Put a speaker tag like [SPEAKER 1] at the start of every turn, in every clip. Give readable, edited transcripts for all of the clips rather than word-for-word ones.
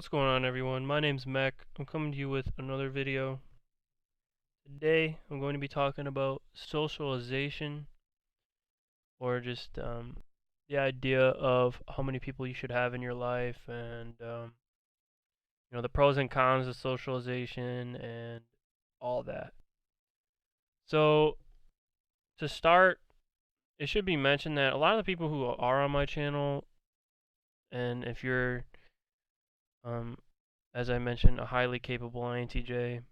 [SPEAKER 1] What's going on, everyone? My name's Mac. I'm coming to you with another video. Today I'm going to be talking about socialization, or just the idea of how many people you should have in your life, and the pros and cons of socialization and all that. So to start, it should be mentioned that a lot of the people who are on my channel, and if you're as I mentioned, a highly capable INTJ,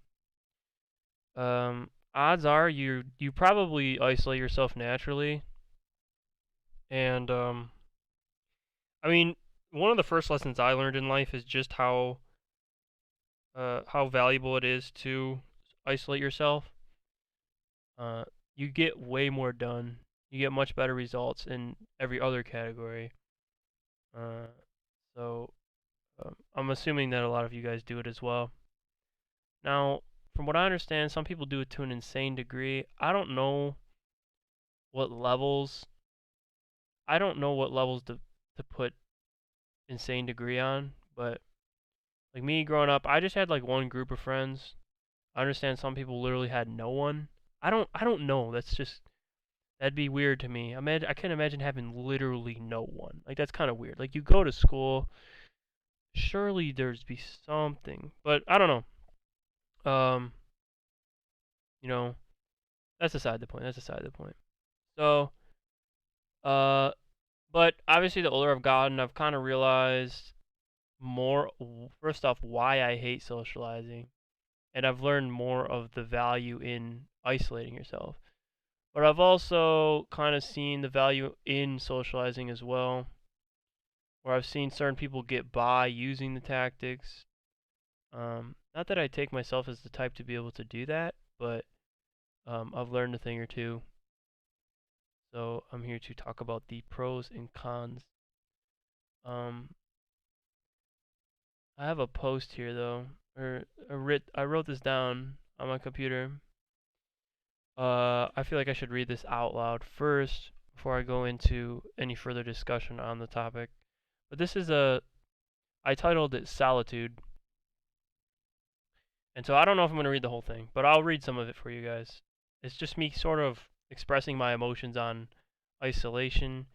[SPEAKER 1] odds are you probably isolate yourself naturally. And I mean, one of the first lessons I learned in life is just how valuable it is to isolate yourself. Uh, you get way more done. You get much better results in every other category. Uh, so I'm assuming that a lot of you guys do it as well. Now, from what I understand, some people do it to an insane degree. What levels. I don't know what levels to put insane degree on, but like me growing up, I just had like one group of friends. I understand some people literally had no one. I don't know. That'd be weird to me. I can't imagine having literally no one. Like that's kind of weird. Like you go to school, surely there's be something, but I don't know. You know, that's aside the point. That's aside the point. So, uh, but obviously the older I've gotten, I've kind of realized more, first off, why I hate socializing, and I've learned more of the value in isolating yourself. But I've also kind of seen the value in socializing as well, where I've seen certain people get by using the tactics. Not that I take myself as the type to be able to do that, but I've learned a thing or two. So I'm here to talk about the pros and cons. Um, I have a post here though, I wrote this down on my computer. I feel like I should read this out loud first before I go into any further discussion on the topic. But I titled it Solitude. And so I don't know if I'm going to read the whole thing, but I'll read some of it for you guys. It's just me sort of expressing my emotions on isolation.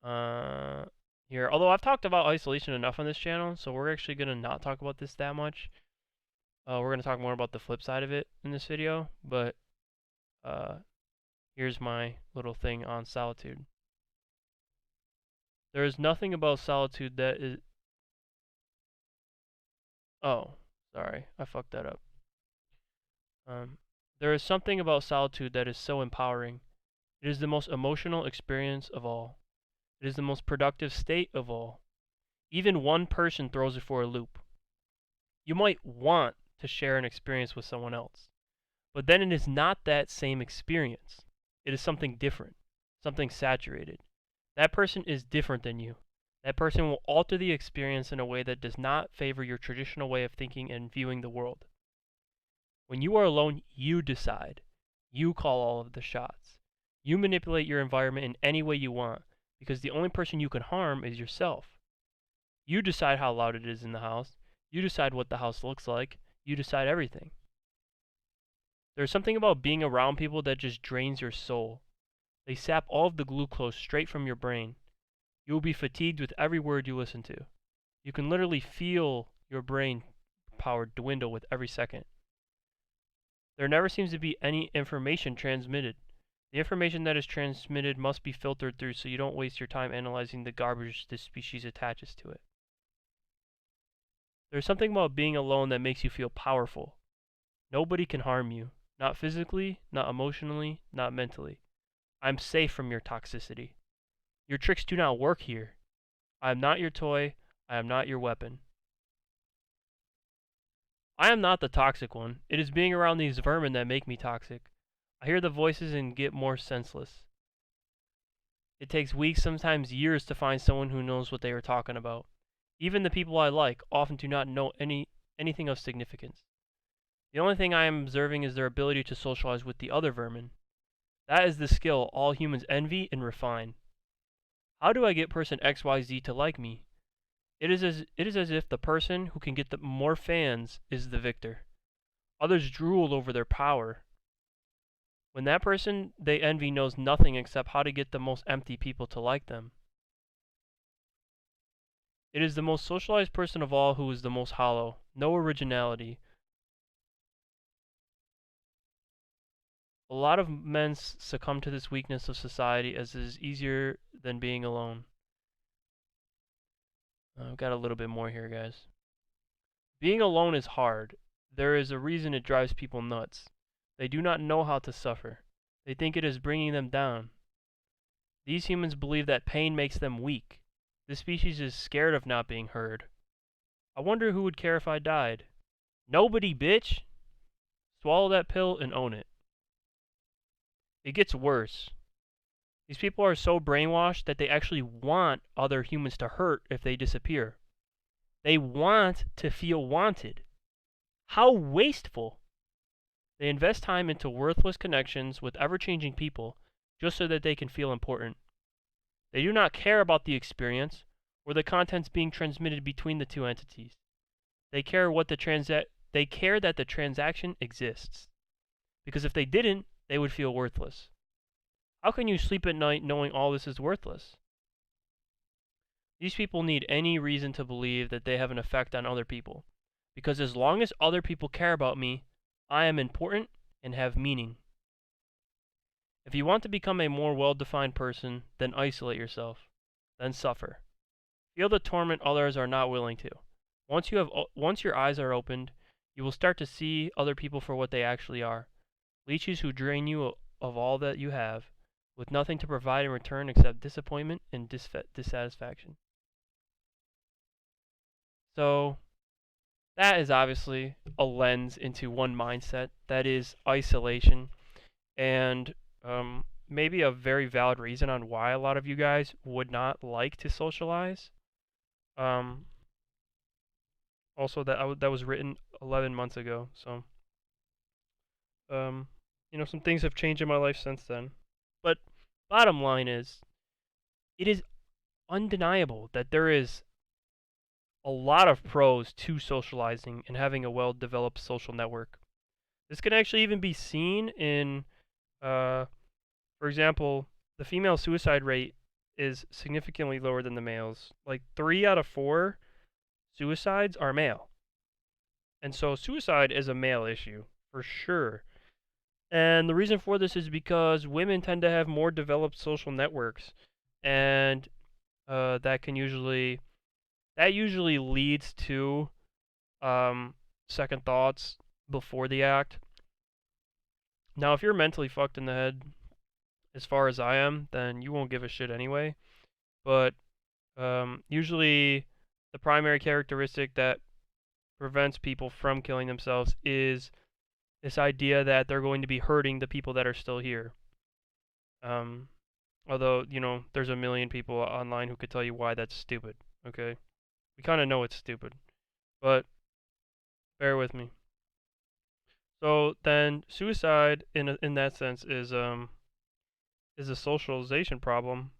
[SPEAKER 1] Here, although I've talked about isolation enough on this channel, so we're actually going to not talk about this that much. We're going to talk more about the flip side of it in this video, but here's my little thing on solitude. There is nothing about solitude that is... Oh, sorry, I fucked that up. There is something about solitude that is so empowering. It is the most emotional experience of all. It is the most productive state of all. Even one person throws it for a loop. You might want to share an experience with someone else, but then it is not that same experience. It is something different, something saturated. That person is different than you. That person will alter the experience in a way that does not favor your traditional way of thinking and viewing the world. When you are alone, you decide. You call all of the shots. You manipulate your environment in any way you want, because the only person you can harm is yourself. You decide how loud it is in the house. You decide what the house looks like. You decide everything. There's something about being around people that just drains your soul. They sap all of the glucose straight from your brain. You will be fatigued with every word you listen to. You can literally feel your brain power dwindle with every second. There never seems to be any information transmitted. The information that is transmitted must be filtered through so you don't waste your time analyzing the garbage this species attaches to it. There's something about being alone that makes you feel powerful. Nobody can harm you. Not physically, not emotionally, not mentally. I'm safe from your toxicity. Your tricks do not work here. I am not your toy. I am not your weapon. I am not the toxic one. It is being around these vermin that make me toxic. I hear the voices and get more senseless. It takes weeks, sometimes years, to find someone who knows what they are talking about. Even the people I like often do not know anything of significance. The only thing I am observing is their ability to socialize with the other vermin. That is the skill all humans envy and refine. How do I get person XYZ to like me? It is as if the person who can get the more fans is the victor. Others drool over their power. When that person they envy knows nothing except how to get the most empty people to like them. It is the most socialized person of all who is the most hollow. No originality. A lot of men succumb to this weakness of society as it is easier than being alone. I've got a little bit more here, guys. Being alone is hard. There is a reason it drives people nuts. They do not know how to suffer. They think it is bringing them down. These humans believe that pain makes them weak. This species is scared of not being heard. I wonder who would care if I died. Nobody, bitch! Swallow that pill and own it. It gets worse. These people are so brainwashed that they actually want other humans to hurt if they disappear. They want to feel wanted. How wasteful! They invest time into worthless connections with ever-changing people just so that they can feel important. They do not care about the experience or the contents being transmitted between the two entities. They care that the transaction exists. Because if they didn't, they would feel worthless. How can you sleep at night knowing all this is worthless? These people need any reason to believe that they have an effect on other people. Because as long as other people care about me, I am important and have meaning. If you want to become a more well-defined person, then isolate yourself. Then suffer. Feel the torment others are not willing to. Once your eyes are opened, you will start to see other people for what they actually are. Leeches who drain you of all that you have, with nothing to provide in return except disappointment and dissatisfaction. So, that is obviously a lens into one mindset, that is isolation, and maybe a very valid reason on why a lot of you guys would not like to socialize. Also, that was written 11 months ago, so some things have changed in my life since then. But bottom line is, it is undeniable that there is a lot of pros to socializing and having a well-developed social network. This can actually even be seen in, for example, the female suicide rate is significantly lower than the males. Like 3 out of 4 suicides are male. And so suicide is a male issue, for sure. And the reason for this is because women tend to have more developed social networks, and that usually leads to second thoughts before the act. Now, if you're mentally fucked in the head, as far as I am, then you won't give a shit anyway. But usually, the primary characteristic that prevents people from killing themselves is this idea that they're going to be hurting the people that are still here. Although, there's a million people online who could tell you why that's stupid, okay? We kind of know it's stupid, but bear with me. So then suicide in that sense is a socialization problem.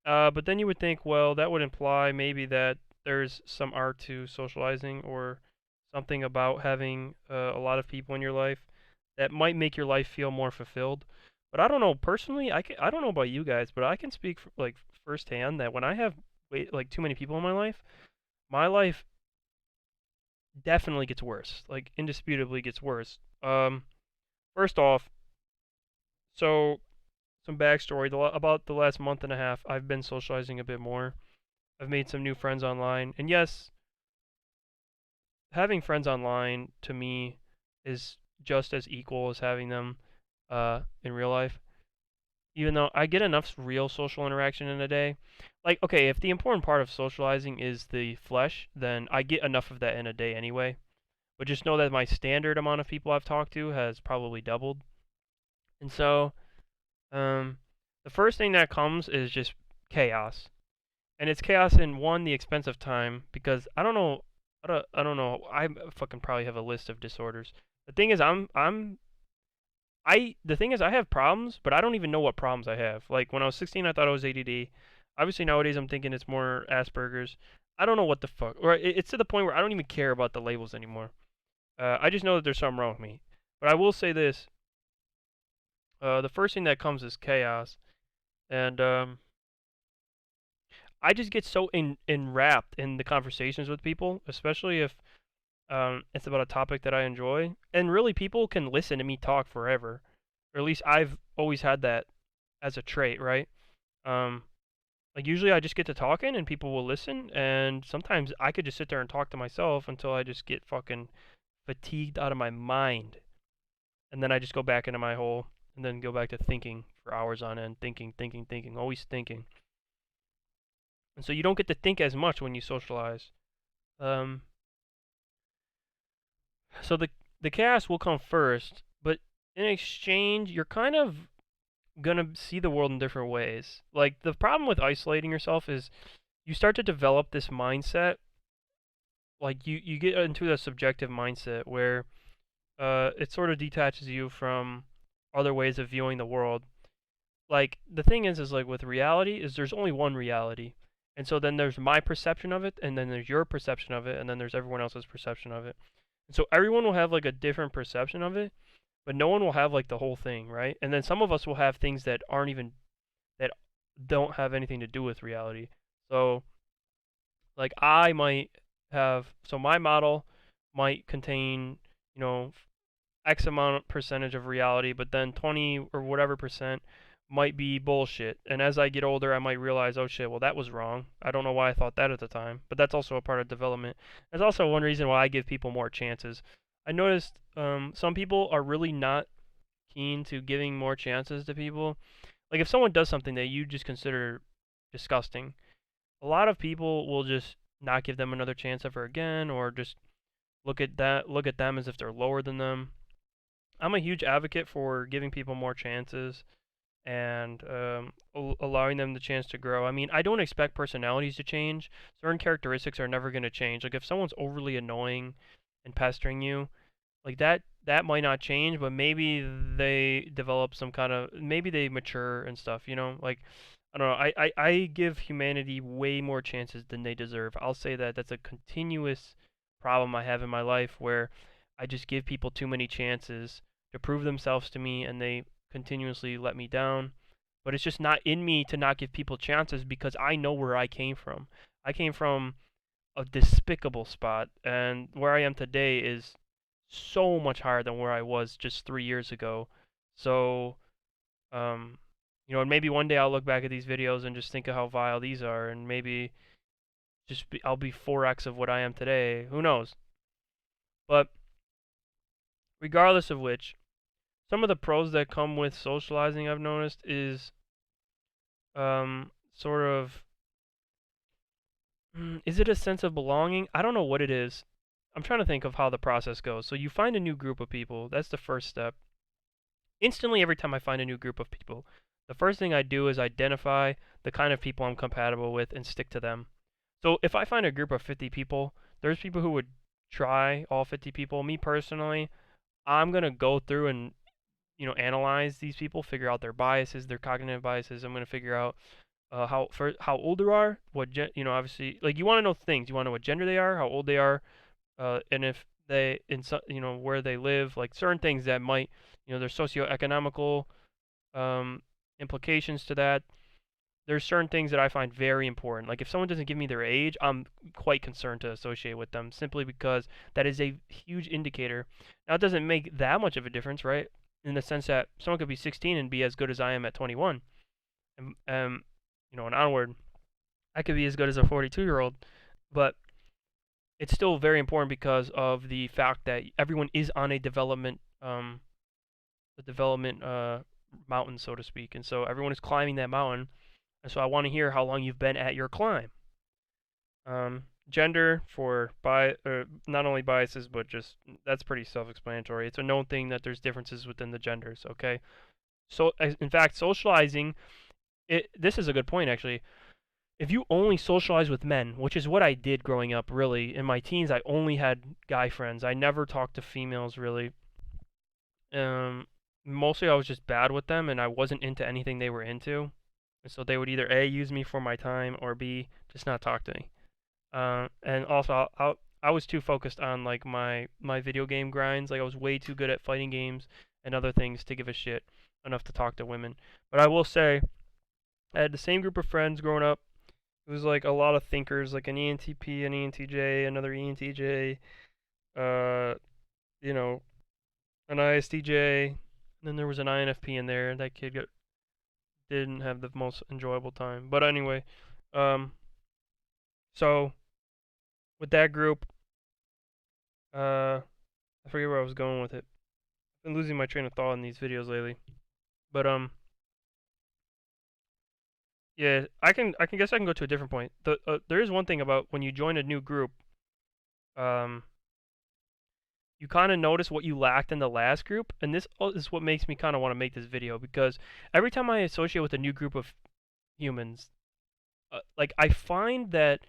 [SPEAKER 1] But then you would think, well, that would imply maybe that there's some art to socializing or something about having a lot of people in your life that might make your life feel more fulfilled. But I don't know personally. I don't know about you guys, but I can speak firsthand that when I have too many people in my life definitely gets worse. Like indisputably gets worse. First off, so some backstory about the last month and a half, I've been socializing a bit more. I've made some new friends online, and yes, having friends online to me is just as equal as having them in real life. Even though I get enough real social interaction in a day. Like, okay, if the important part of socializing is the flesh, then I get enough of that in a day anyway. But just know that my standard amount of people I've talked to has probably doubled. And so, the first thing that comes is just chaos. And it's chaos in one, the expense of time, because I don't know, I fucking probably have a list of disorders. The thing is, the thing is, I have problems, but I don't even know what problems I have. Like when I was 16, I thought I was ADD. Obviously nowadays I'm thinking it's more Asperger's. I don't know what the fuck. Or it's to the point where I don't even care about the labels anymore. I just know that there's something wrong with me. But I will say this: the first thing that comes is chaos, and I just get so enwrapped in the conversations with people, especially if it's about a topic that I enjoy. And really, people can listen to me talk forever, or at least I've always had that as a trait, right? Um, like usually I just get to talking and people will listen, and sometimes I could just sit there and talk to myself until I just get fucking fatigued out of my mind, and then I just go back into my hole and then go back to thinking for hours on end, thinking, always thinking. And so you don't get to think as much when you socialize. Um, so the chaos will come first, but in exchange, you're kind of gonna see the world in different ways. Like the problem with isolating yourself is you start to develop this mindset. Like you get into a subjective mindset where it sort of detaches you from other ways of viewing the world. Like the thing is like with reality is there's only one reality. And so then there's my perception of it, and then there's your perception of it, and then there's everyone else's perception of it. And so everyone will have like a different perception of it, but no one will have like the whole thing, right? And then some of us will have things that aren't even that don't have anything to do with reality. So like I might have so my model might contain, you know, X amount percentage of reality, but then 20 or whatever percent might be bullshit. And as I get older, I might realize, oh shit, well that was wrong. I don't know why I thought that at the time, but that's also a part of development. That's also one reason why I give people more chances. I noticed some people are really not keen to giving more chances to people. Like if someone does something that you just consider disgusting, a lot of people will just not give them another chance ever again, or just look at them as if they're lower than them. I'm a huge advocate for giving people more chances and allowing them the chance to grow. I mean, I don't expect personalities to change. Certain characteristics are never going to change. Like if someone's overly annoying and pestering you, like that might not change, but maybe they develop some kind of maybe they mature and stuff, you know? Like I don't know. I give humanity way more chances than they deserve. I'll say that that's a continuous problem I have in my life where I just give people too many chances to prove themselves to me and they continuously let me down. But it's just not in me to not give people chances because I know where I came from. I came from a despicable spot, and where I am today is so much higher than where I was just 3 years ago. So, um, and maybe one day I'll look back at these videos and just think of how vile these are, and maybe I'll be 4x of what I am today. Who knows? But regardless of which, some of the pros that come with socializing I've noticed is sort of is it a sense of belonging? I don't know what it is. I'm trying to think of how the process goes. So you find a new group of people. That's the first step. Instantly, every time I find a new group of people, the first thing I do is identify the kind of people I'm compatible with and stick to them. So if I find a group of 50 people, there's people who would try all 50 people. Me personally, I'm going to go through and analyze these people, figure out their biases, their cognitive biases. I'm going to figure out how old they are, obviously, like you want to know things. You want to know what gender they are, how old they are, and if they where they live, like certain things that might there's socioeconomical implications to that. There's certain things that I find very important. Like if someone doesn't give me their age, I'm quite concerned to associate with them simply because that is a huge indicator. Now it doesn't make that much of a difference, right? In the sense that someone could be 16 and be as good as I am at 21, and onward. I could be as good as a 42-year-old, but it's still very important because of the fact that everyone is on a development mountain, so to speak, and so everyone is climbing that mountain, and so I want to hear how long you've been at your climb. Gender not only biases, but just that's pretty self-explanatory. It's a known thing that there's differences within the genders. Okay, so in fact, socializing. This is a good point actually. If you only socialize with men, which is what I did growing up, really, in my teens, I only had guy friends. I never talked to females, really. Mostly I was just bad with them, and I wasn't into anything they were into. And so they would either A, use me for my time, or B, just not talk to me. And also I was too focused on like my video game grinds. Like I was way too good at fighting games and other things to give a shit enough to talk to women. But I will say I had the same group of friends growing up. It was like a lot of thinkers, like an ENTP, an ENTJ, another ENTJ, uh, you know, an ISTJ, and then there was an INFP in there. That kid didn't have the most enjoyable time. But anyway, um, so with that group, I forget where I was going with it. I've been losing my train of thought in these videos lately. But yeah, I can guess I can go to a different point. There is one thing about when you join a new group, um, you kind of notice what you lacked in the last group, and this is what makes me kind of want to make this video because every time I associate with a new group of humans, like I find that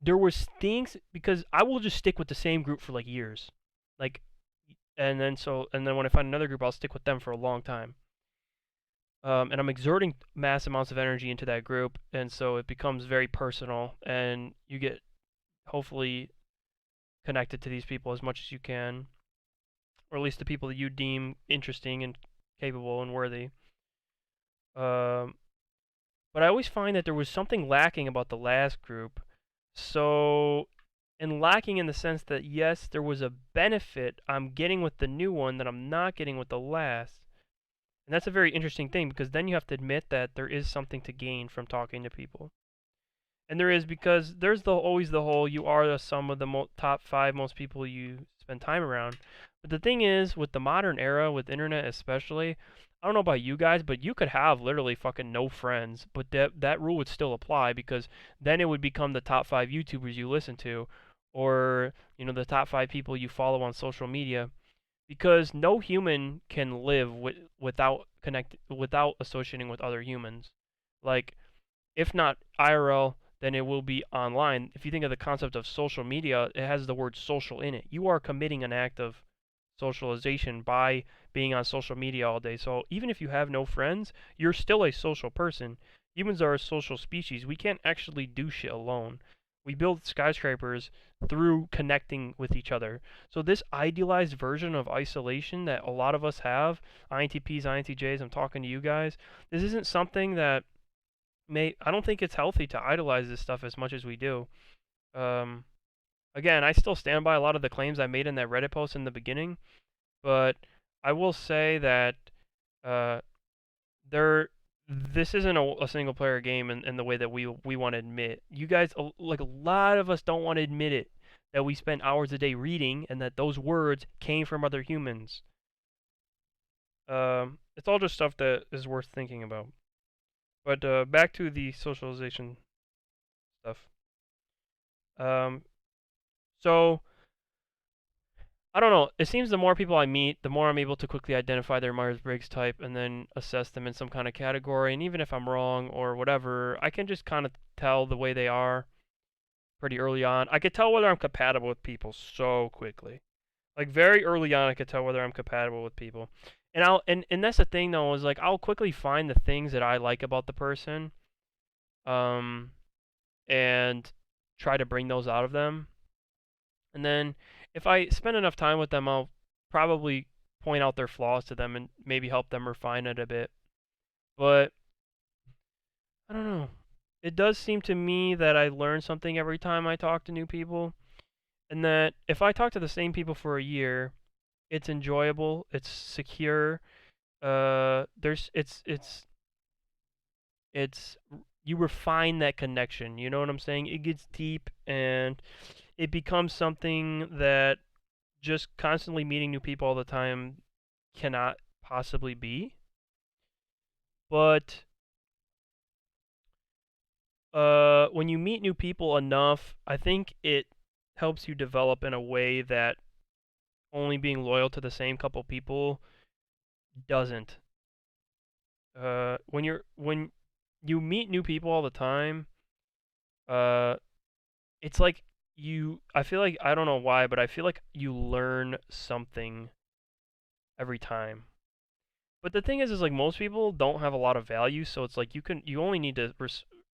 [SPEAKER 1] there was things because I will just stick with the same group for like years, like, and then when I find another group, I'll stick with them for a long time. And I'm exerting mass amounts of energy into that group, and so it becomes very personal, and you get hopefully connected to these people as much as you can, or at least the people that you deem interesting and capable and worthy. Um, but I always find that there was something lacking about the last group. So, and lacking in the sense that yes, there was a benefit I'm getting with the new one that I'm not getting with the last. And that's a very interesting thing because then you have to admit that there is something to gain from talking to people. And there is because there's always the whole you are the sum of the top 5 most people you spend time around. But the thing is, with the modern era, with internet especially, I don't know about you guys, but you could have literally fucking no friends, but that rule would still apply because then it would become the top 5 YouTubers you listen to, or the top 5 people you follow on social media, because no human can live without associating with other humans. Like if not IRL, then it will be online. If you think of the concept of social media, it has the word social in it. You are committing an act of socialization by being on social media all day. So even if you have no friends, you're still a social person. Humans are a social species. We can't actually do shit alone. We build skyscrapers through connecting with each other. So this idealized version of isolation that a lot of us have, INTPs, INTJs, I'm talking to you guys, this isn't something that I don't think it's healthy to idolize this stuff as much as we do. Um, Again, I still stand by a lot of the claims I made in that Reddit post in the beginning, but I will say that uh, there this isn't a single player game in the way that we want to admit. You guys, like a lot of us, don't want to admit it that we spend hours a day reading and that those words came from other humans. It's all just stuff that is worth thinking about. But back to the socialization stuff. Um, so I don't know. It seems the more people I meet, the more I'm able to quickly identify their Myers-Briggs type and then assess them in some kind of category. And even if I'm wrong or whatever, I can just kind of tell the way they are pretty early on. I could tell whether I'm compatible with people so quickly. Like very early on, I could tell whether I'm compatible with people. And that's the thing though, is like I'll quickly find the things that I like about the person, um, and try to bring those out of them. And then if I spend enough time with them, I'll probably point out their flaws to them and maybe help them refine it a bit. But I don't know. It does seem to me that I learn something every time I talk to new people, and that if I talk to the same people for a year, it's enjoyable, it's secure. There's it's you refine that connection. You know what I'm saying? It gets deep and it becomes something that just constantly meeting new people all the time cannot possibly be. But when you meet new people enough, I think it helps you develop in a way that only being loyal to the same couple people doesn't. When you meet new people all the time, uh, it's like I feel like I don't know why, but I feel like you learn something every time. But the thing is like most people don't have a lot of value, so it's like you only need to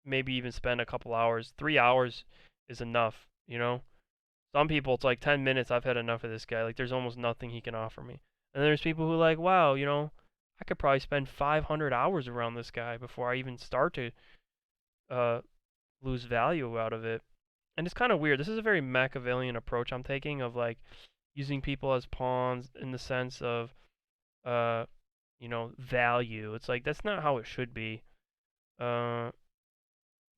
[SPEAKER 1] maybe even spend a couple hours, 3 hours is enough, you know? Some people, it's like 10 minutes, I've had enough of this guy. Like, there's almost nothing he can offer me. And there's people who like, wow, I could probably spend 500 hours around this guy before I even start to uh, lose value out of it. And it's kind of weird. This is a very Machiavellian approach I'm taking of like using people as pawns in the sense of, uh, value. It's like that's not how it should be. Uh,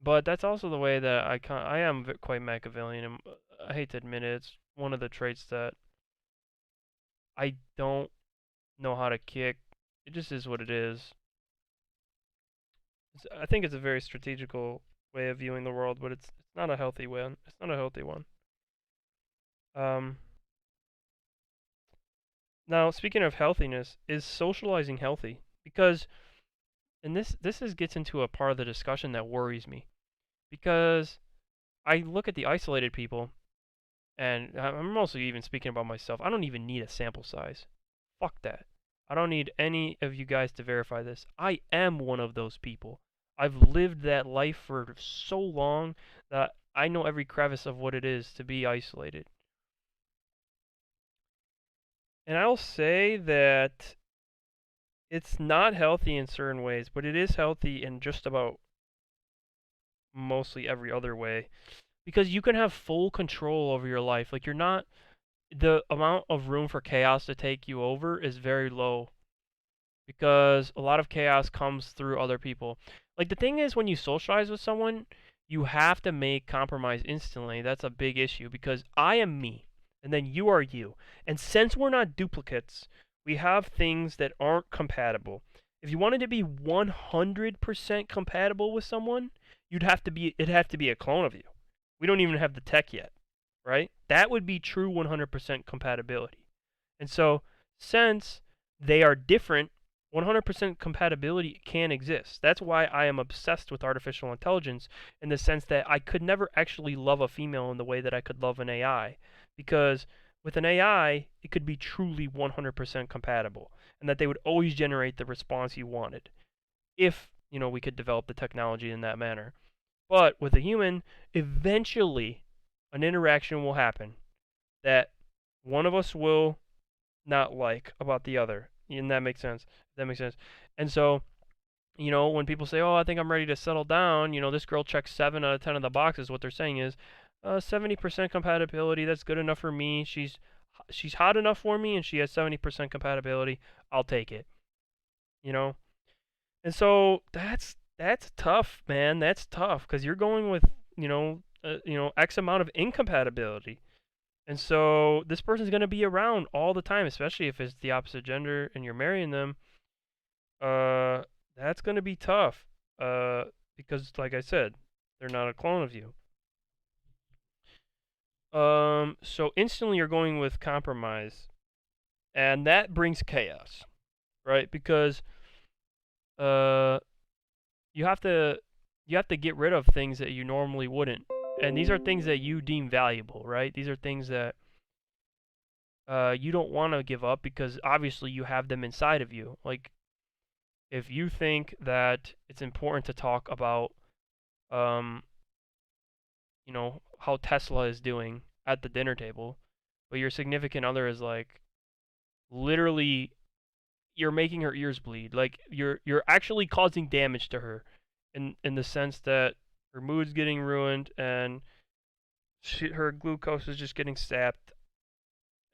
[SPEAKER 1] but that's also the way that I am quite Machiavellian. And I hate to admit it. It's one of the traits that I don't know how to kick. It just is what it is. I think it's a very strategical way of viewing the world, but it's not a healthy one. It's not a healthy one. Um, Now, speaking of healthiness, is socializing healthy? Because, and gets into a part of the discussion that worries me. Because I look at the isolated people, and I'm mostly even speaking about myself. I don't even need a sample size. Fuck that. I don't need any of you guys to verify this. I am one of those people. I've lived that life for so long that I know every crevice of what it is to be isolated. And I'll say that it's not healthy in certain ways, but it is healthy in just about mostly every other way because you can have full control over your life. Like, you're not, the amount of room for chaos to take you over is very low because a lot of chaos comes through other people. Like, the thing is, when you socialize with someone, you have to make compromise instantly. That's a big issue because I am me and then you are you. And since we're not duplicates, we have things that aren't compatible. If you wanted to be 100% compatible with someone, it'd have to be a clone of you. We don't even have the tech yet, right? That would be true 100% compatibility. And so, since they are different, 100% compatibility can exist. That's why I am obsessed with artificial intelligence in the sense that I could never actually love a female in the way that I could love an AI. Because with an AI, it could be truly 100% compatible and that they would always generate the response you wanted if, we could develop the technology in that manner. But with a human, eventually an interaction will happen that one of us will not like about the other. And that makes sense. That makes sense. And so, when people say, "Oh, I think I'm ready to settle down," this girl checks 7 out of 10 of the boxes. What they're saying is, 70% compatibility. That's good enough for me. She's hot enough for me, and she has 70% compatibility. I'll take it. You know. And so that's tough, man. That's tough because you're going with X amount of incompatibility. And so this person's going to be around all the time, especially if it's the opposite gender and you're marrying them. Uh, that's going to be tough. Because like I said, they're not a clone of you. So instantly you're going with compromise, and that brings chaos, right? Because uh, you have to get rid of things that you normally wouldn't, and these are things that you deem valuable, right? These are things that you don't want to give up because obviously you have them inside of you. Like, if you think that it's important to talk about, um, how Tesla is doing at the dinner table, but your significant other is like literally you're making her ears bleed. Like, you're actually causing damage to her in the sense that her mood's getting ruined and her glucose is just getting sapped,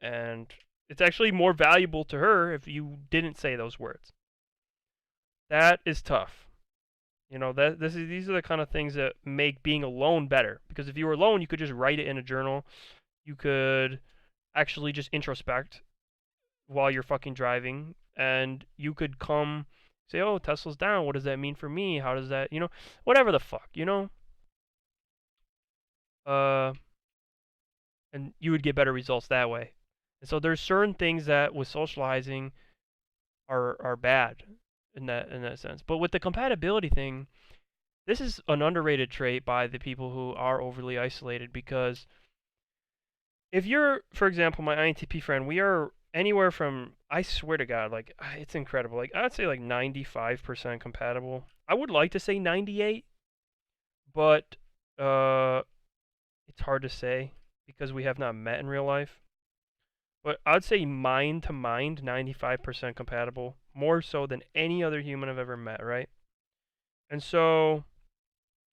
[SPEAKER 1] and it's actually more valuable to her if you didn't say those words. That is tough. These are the kind of things that make being alone better. Because if you were alone, you could just write it in a journal. You could actually just introspect while you're fucking driving, and you could come say, "Oh, Tesla's down. What does that mean for me? How does that, whatever the fuck, Uh, and you would get better results that way. And so there's certain things that with socializing are bad in that sense. But with the compatibility thing, this is an underrated trait by the people who are overly isolated because if you're, for example, my INTP friend, we are anywhere from, I swear to God, like, it's incredible. Like, I'd say like 95% compatible. I would like to say 98, but It's hard to say because we have not met in real life. But I'd say mind to mind, 95% compatible, more so than any other human I've ever met, right? And so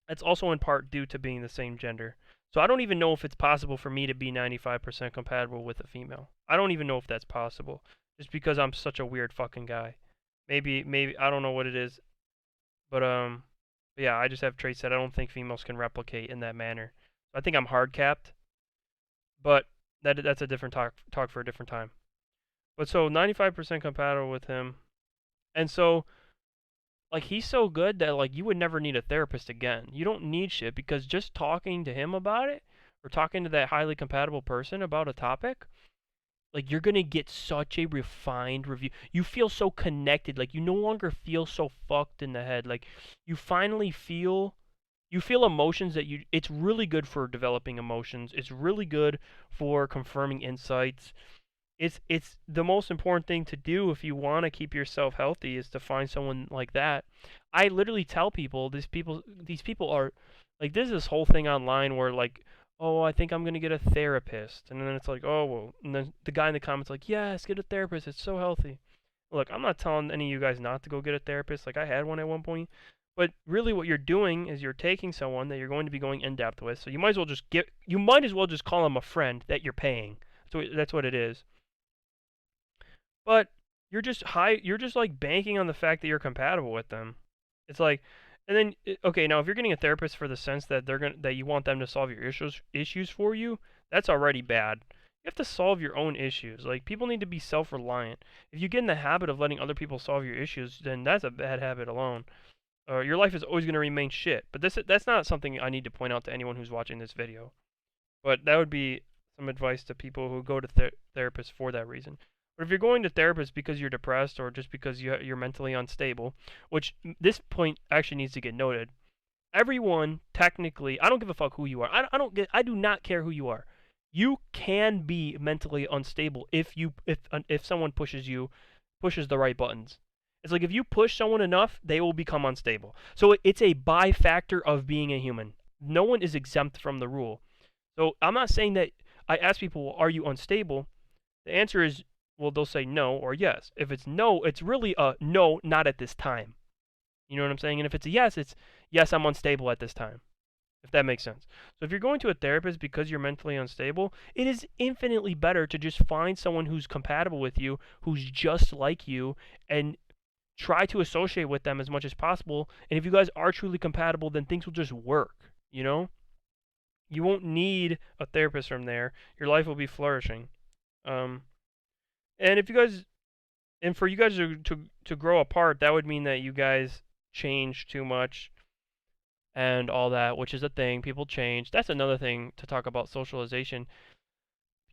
[SPEAKER 1] that's also in part due to being the same gender. So I don't even know if it's possible for me to be 95% compatible with a female. I don't even know if that's possible, just because I'm such a weird fucking guy. Maybe I don't know what it is, but yeah, I just have traits that I don't think females can replicate in that manner. I think I'm hard capped, but that's a different talk for a different time. But so 95% compatible with him, and so like he's so good that like you would never need a therapist again. You don't need shit because just talking to him about it or talking to that highly compatible person about a topic, like you're going to get such a refined review. You feel so connected, like you no longer feel so fucked in the head. Like you finally feel emotions that you it's really good for developing emotions. It's really good for confirming insights. It's the most important thing to do if you want to keep yourself healthy is to find someone like that. I literally tell people these people are like there's this whole thing online where like, oh, I think I'm gonna get a therapist, and then it's like, oh well, and then the guy in the comments like, yes, get a therapist, it's so healthy. Look, I'm not telling any of you guys not to go get a therapist. Like I had one at one point, but really what you're doing is you're taking someone that you're going to be going in depth with. So you might as well just call them a friend that you're paying. So that's what it is. But you're just like banking on the fact that you're compatible with them. It's like and then okay, now if you're getting a therapist for the sense that that you want them to solve your issues for you, that's already bad. You have to solve your own issues. Like people need to be self-reliant. If you get in the habit of letting other people solve your issues, then that's a bad habit alone. Your life is always going to remain shit. But that's not something I need to point out to anyone who's watching this video. But that would be some advice to people who go to therapists for that reason. But if you're going to therapists because you're depressed or just because you're mentally unstable, which this point actually needs to get noted, everyone technically, I don't give a fuck who you are. I do not care who you are. You can be mentally unstable if someone pushes the right buttons. It's like if you push someone enough, they will become unstable. So it's a byfactor of being a human. No one is exempt from the rule. So I'm not saying that I ask people, well, are you unstable? The answer is, well, they'll say no or yes. If it's no, it's really a no, not at this time. You know what I'm saying? And if it's a yes, it's yes, I'm unstable at this time. If that makes sense. So if you're going to a therapist because you're mentally unstable, it is infinitely better to just find someone who's compatible with you, who's just like you, and try to associate with them as much as possible. And if you guys are truly compatible, then things will just work, you know? You won't need a therapist from there. Your life will be flourishing. Um, and if you guys, and for you guys to grow apart, that would mean that you guys change too much and all that, which is a thing. People change. That's another thing to talk about socialization.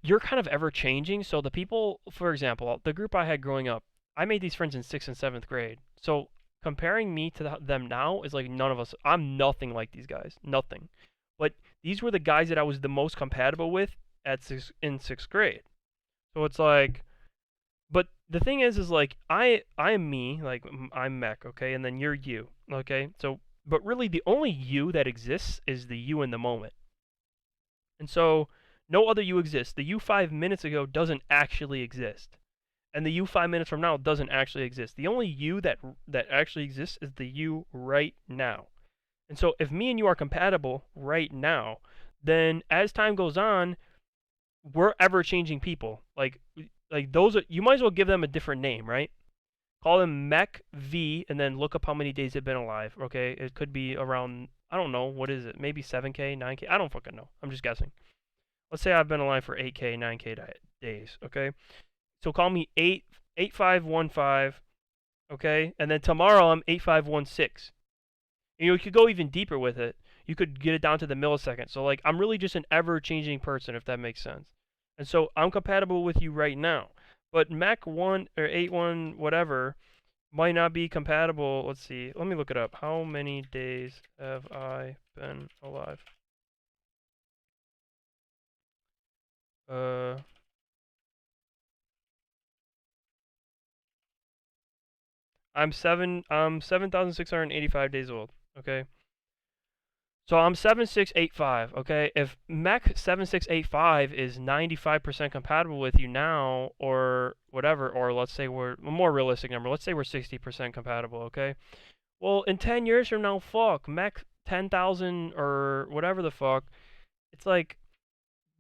[SPEAKER 1] You're kind of ever changing. So the people, for example, the group I had growing up, I made these friends in 6th and 7th grade. So comparing me to them now is like none of us. I'm nothing like these guys. Nothing. But these were the guys that I was the most compatible with in 6th grade. So it's like, but the thing is like I am me, like I'm Mech, okay, and then you're you, okay. So, but really the only you that exists is the you in the moment, and so no other you exists. The you 5 minutes ago doesn't actually exist, and the you 5 minutes from now doesn't actually exist. The only you that actually exists is the you right now. And so if me and you are compatible right now, then as time goes on, we're ever changing people. Like those are, you might as well give them a different name, right? Call them Mech V and then look up how many days they've been alive. Okay, it could be around, I don't know, what is it? Maybe 7K, 9K. I don't fucking know. I'm just guessing. Let's say I've been alive for 8K, 9K days. Okay, so call me 8515. Okay, and then tomorrow I'm 8516. You could go even deeper with it. You could get it down to the millisecond. So like I'm really just an ever-changing person, if that makes sense. And so I'm compatible with you right now. But Mac 1 or 8.1 whatever might not be compatible. Let's see. Let me look it up. How many days have I been alive? Uh I'm 7,685 days old. Okay. So I'm 7685, okay? If Mech 7685 is 95% compatible with you now, or whatever, or let's say we're a more realistic number, let's say we're 60% compatible, okay? Well, in 10 years from now, fuck, Mech 10,000 or whatever the fuck, it's like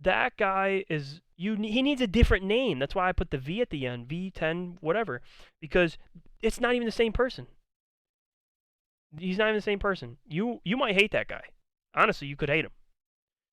[SPEAKER 1] that guy is he needs a different name. That's why I put the V at the end, V10 whatever, because it's not even the same person. He's not even the same person. You might hate that guy. Honestly, you could hate him.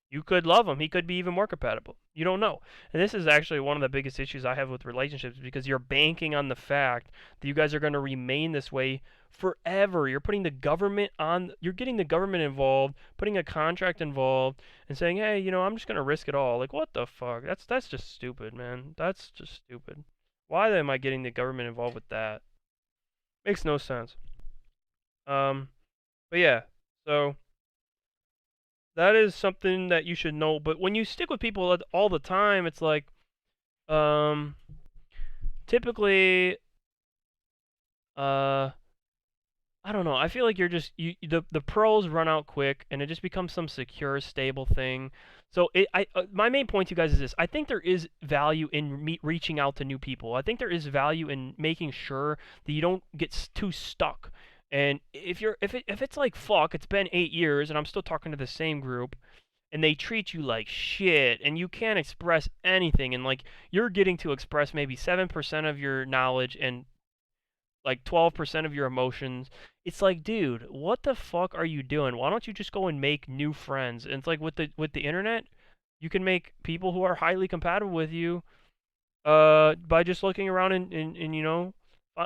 [SPEAKER 1] You could love him. He could be even more compatible. You don't know. And this is actually one of the biggest issues I have with relationships because you're banking on the fact that you guys are going to remain this way forever. You're putting the government on, you're getting the government involved, putting a contract involved, and saying, hey, I'm just going to risk it all. Like, what the fuck? That's just stupid, man. That's just stupid. Why am I getting the government involved with that? Makes no sense. But yeah, so that is something that you should know. But when you stick with people all the time, it's like, um, typically, I don't know. I feel like you're just the pros run out quick, and it just becomes some secure, stable thing. So my main point to you guys is this: I think there is value in reaching out to new people. I think there is value in making sure that you don't get too stuck. And if it's like fuck, it's been 8 years, and I'm still talking to the same group, and they treat you like shit, and you can't express anything, and like you're getting to express maybe 7% of your knowledge and like 12% of your emotions. It's like, dude, what the fuck are you doing? Why don't you just go and make new friends? And it's like with the internet, you can make people who are highly compatible with you by just looking around and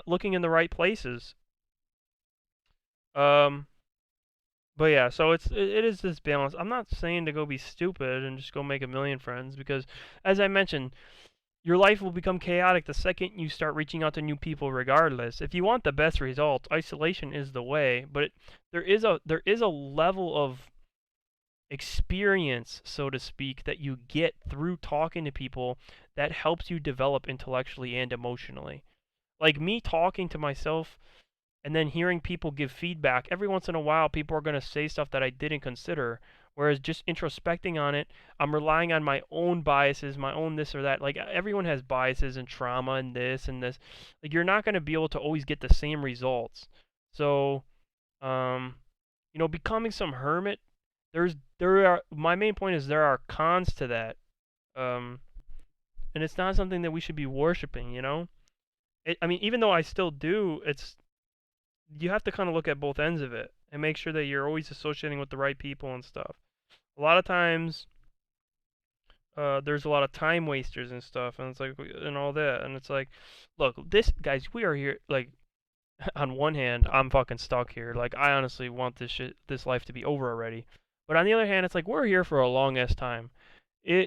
[SPEAKER 1] looking in the right places. Um but yeah, so it is this balance. I'm not saying to go be stupid and just go make a million friends because as I mentioned, your life will become chaotic the second you start reaching out to new people regardless. If you want the best results, isolation is the way, but there is a level of experience, so to speak, that you get through talking to people that helps you develop intellectually and emotionally. Like me talking to myself and then hearing people give feedback, every once in a while people are going to say stuff that I didn't consider. Whereas just introspecting on it, I'm relying on my own biases, my own this or that. Like everyone has biases and trauma and this and this. Like you're not going to be able to always get the same results. So, um, becoming some hermit, my main point is there are cons to that. Um, and it's not something that we should be worshiping. I mean, even though I still do, you have to kind of look at both ends of it and make sure that you're always associating with the right people and stuff. A lot of times, there's a lot of time wasters and stuff, and it's like, and all that, and it's like, look, this guys, we are here. Like, on one hand, I'm fucking stuck here. Like, I honestly want this life to be over already. But on the other hand, it's like we're here for a long ass time.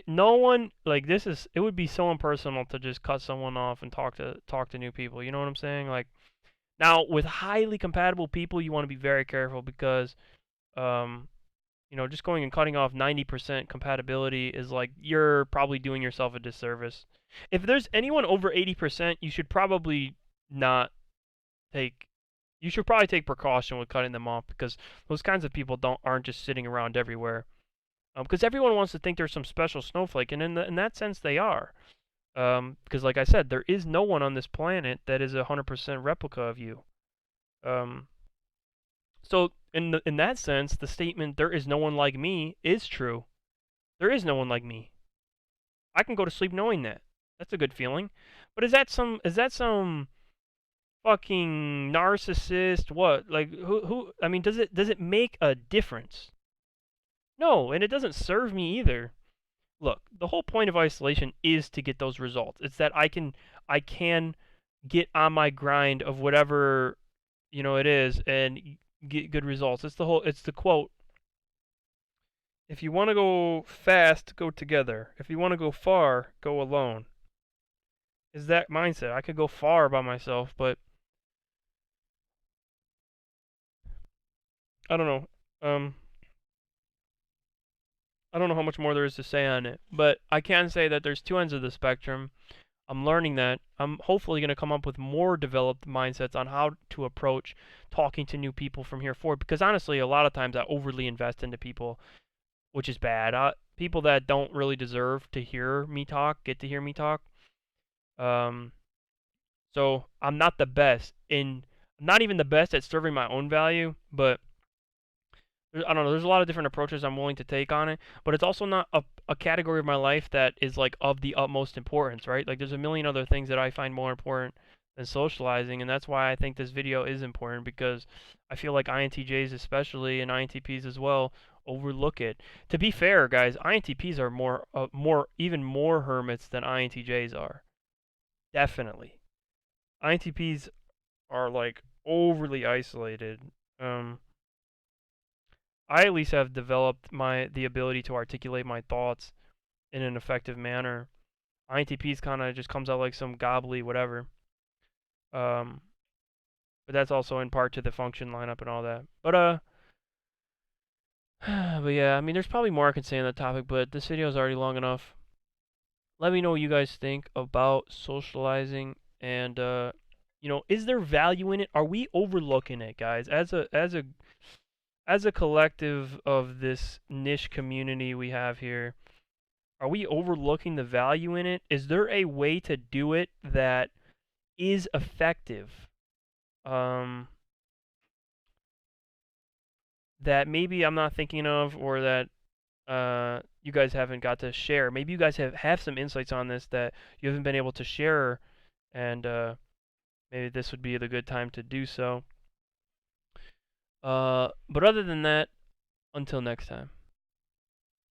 [SPEAKER 1] No one like this is. It would be so impersonal to just cut someone off and talk to new people. You know what I'm saying? Like. Now, with highly compatible people, you want to be very careful because, um, just going and cutting off 90% compatibility is like you're probably doing yourself a disservice. If there's anyone over 80%, you should probably not take. You should probably take precaution with cutting them off because those kinds of people aren't just sitting around everywhere. Because everyone wants to think they're some special snowflake, and in that sense, they are. Because like I said, there is no one on this planet that is a 100% replica of you. Um, so in that sense, the statement "there is no one like me" is true. There is no one like me. I can go to sleep knowing that. That's a good feeling. But is that some fucking narcissist? What? Like who? I mean, does it make a difference? No, and it doesn't serve me either. Look, the whole point of isolation is to get those results. It's that I can get on my grind of whatever it is and get good results. It's the quote, if you want to go fast, go together. If you want to go far, go alone. Is that mindset. I could go far by myself, but I don't know. I don't know how much more there is to say on it, but I can say that there's two ends of the spectrum. I'm learning that. I'm hopefully going to come up with more developed mindsets on how to approach talking to new people from here forward. Because honestly, a lot of times I overly invest into people, which is bad. People that don't really deserve to hear me talk get to hear me talk. Um, so I'm not the best I'm not even the best at serving my own value, but I don't know. There's a lot of different approaches I'm willing to take on it, but it's also not a category of my life that is like of the utmost importance, right? Like there's a million other things that I find more important than socializing, and that's why I think this video is important because I feel like INTJs especially and INTPs as well overlook it. To be fair, guys, INTPs are even more hermits than INTJs are. Definitely. INTPs are like overly isolated. Um, I at least have developed the ability to articulate my thoughts in an effective manner. INTPs kind of just comes out like some gobbly whatever. Um, but that's also in part to the function lineup and all that. But yeah, I mean, there's probably more I could say on the topic, but this video is already long enough. Let me know what you guys think about socializing and is there value in it? Are we overlooking it, guys? As a collective of this niche community we have here, are we overlooking the value in it? Is there a way to do it that is effective? Um, that maybe I'm not thinking of, or that you guys haven't got to share. Maybe you guys have some insights on this that you haven't been able to share, and maybe this would be the good time to do so. But other than that, until next time.